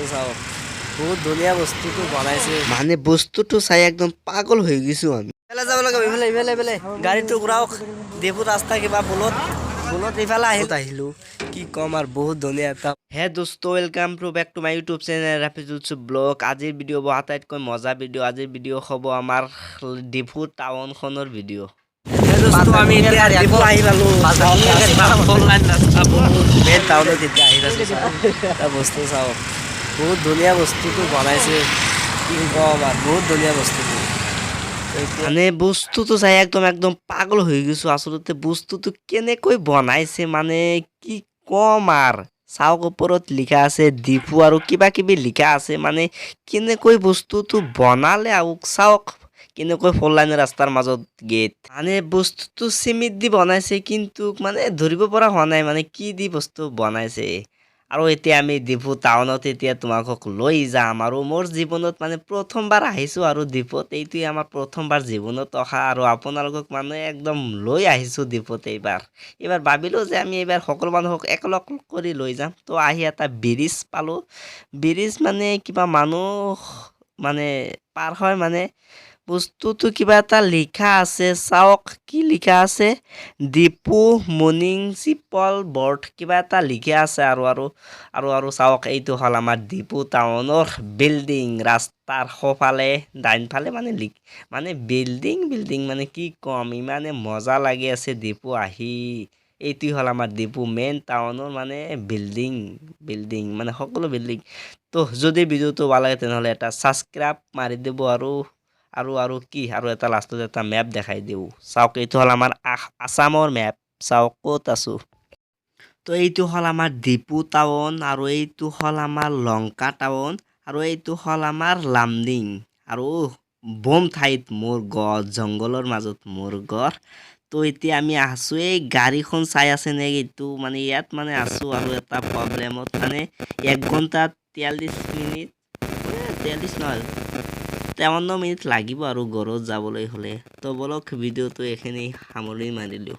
বস্তু চাওক বহুত ধুনীয়া বস্তুটো বনাইছে মানে বস্তুটো চাই একদম পাগল হৈ গৈছো আমি। ইফালে যাব লাগে ইফালে গাড়ীটো ঘূৰাওক ডিপু ৰাস্তা কিবা বুলত ইফালে আহিলো কি ক'ম আৰু বহুত ধুনীয়া এটা হে দোস্ত welcome to back to my YouTube channel ৰাফিজুলছু ব্লগ। আজিৰ ভিডিঅ' হ'ব আটাইতকৈ মজা ভিডিঅ'। আজিৰ ভিডিঅ' হ'ব আমাৰ ডিফু টাউনখনৰ ভিডিঅ'। আমি এতিয়া ডিপু আহি পালো মেইন টাউনত এতিয়া আহি পাইছো এটা বস্তু চাওক বহুত ধুনীয়া বস্তুটো বনাইছে কি ক'ম আৰু বহুত ধুনীয়া বস্তুটো মানে বস্তুটো চাই একদম পাগল হৈ গৈছো। আচলতে বস্তুটো কেনেকৈ বনাইছে মানে কি কম আৰু চাওক ওপৰত লিখা আছে ডিপু আৰু কিবা কিবি লিখা আছে। মানে কেনেকৈ বস্তুটো বনালে আৰু চাওক কেনেকৈ ফ'ৰ লাইন ৰাস্তাৰ মাজত গেট। মানে বস্তুটো চিমেণ্ট দি বনাইছে কিন্তু মানে ধৰিব পৰা হোৱা নাই মানে কি দি বস্তু বনাইছে। আৰু এতিয়া আমি ডিপু টাউনত এতিয়া তোমালোকক লৈ যাম আৰু মোৰ জীৱনত মানে প্ৰথমবাৰ আহিছোঁ আৰু ডিপুত এইটোৱে আমাৰ প্ৰথমবাৰ জীৱনত অহা আৰু আপোনালোকক মানে একদম লৈ আহিছোঁ ডিপুত এইবাৰ ভাবিলোঁ যে আমি এইবাৰ সকলো মানুহক একেলগ কৰি লৈ যাম। তো আহি এটা ব্ৰিজ পালোঁ। ব্ৰিজ মানে কিবা মানুহ মানে পাৰ হয় মানে বস্তুটো কিবা এটা লিখা আছে চাওক কি লিখা আছে ডিপু মিউনিচিপাল বৰ্ড কিবা এটা লিখা আছে আৰু চাওক এইটো হ'ল আমাৰ ডিপু টাউনৰ বিল্ডিং। ৰাস্তাৰ সোঁফালে ডাইনফালে মানে বিল্ডিং মানে কি ক'ম ইমানে মজা লাগি আছে ডিপু আহি। এইটো হ'ল আমাৰ ডিপু মেইন টাউনৰ মানে বিল্ডিং মানে সকলো বিল্ডিং। তো যদি ভিডিঅ'টো ভাল লাগে তেনেহ'লে এটা ছাবস্ক্ৰাইব মাৰি দিব আৰু কি আৰু এটা লাষ্টত এটা মেপ দেখাই দিওঁ চাওক এইটো হ'ল আমাৰ আছামৰ মেপ চাওক ক'ত আছোঁ। তো এইটো হ'ল আমাৰ ডিপু টাউন আৰু এইটো হ'ল আমাৰ লংকা টাউন আৰু এইটো হ'ল আমাৰ লামডিং আৰু বম ঠাইত মোৰ ঘৰ জংঘলৰ মাজত মোৰ ঘৰ। তো এতিয়া আমি আছোঁ এই গাড়ীখন চাই আছে নে এইটো মানে ইয়াত মানে আছোঁ আৰু এটা প্ৰব্লেমত মানে 1 ঘণ্টা 43 মিনিট 43 নহয় 53 মিনিট লাগিব আৰু ঘৰত যাবলৈ হ'লে। তো বলক ভিডিঅ'টো এইখিনি সামৰি মাৰিলোঁ।